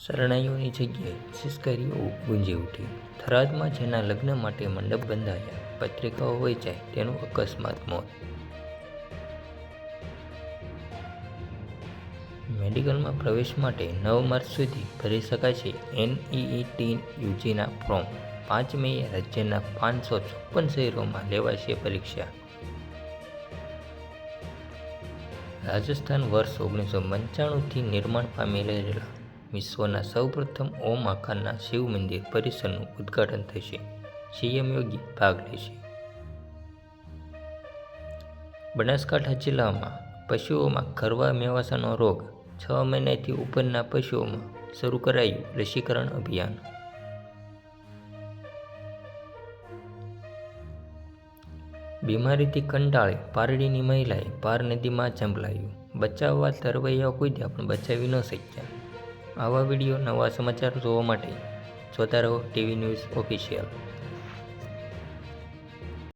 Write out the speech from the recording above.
શરણાઈઓની જગ્યાએ સિસકારીઓ ગુંજી ઉઠી। થરાદમાં જેના લગ્ન માટે મંડપ બંધાયા, પત્રિકાઓ વેચાઈ, તેનું અકસ્માત મોત। મેડિકલમાં પ્રવેશ માટે 9 માર્ચ સુધી ભરી શકાશે NEET યુજીના ફોર્મ। 5 મેએ રાજ્યના 556 શહેરોમાં લેવાશે પરીક્ષા। રાજસ્થાન વર્ષ 1995થી નિર્માણ પામી રહેલા વિશ્વના સૌપ્રથમ ઓમ આકારના શિવ મંદિર પરિસરનું ઉદ્ઘાટન થશે। CM યોગી ભાગ લેશે। બનાસકાંઠા જિલ્લામાં પશુઓમાં ખરવા મેવાસાનો રોગ, 6 મહિનાથી ઉપરના પશુઓમાં શરૂ કરાયું રસીકરણ અભિયાન। બીમારીથી કંટાળે પારડીની મહિલાએ પાર નદીમાં ઝંપલાવ્યું, બચાવવા તરવૈયાઓ કૂદ્યા પણ બચાવી ન શક્યા। આવા વિડીયો, નવા સમાચાર જોવા માટે જોતા રહો TV ન્યૂઝ ઓફિશિયલ।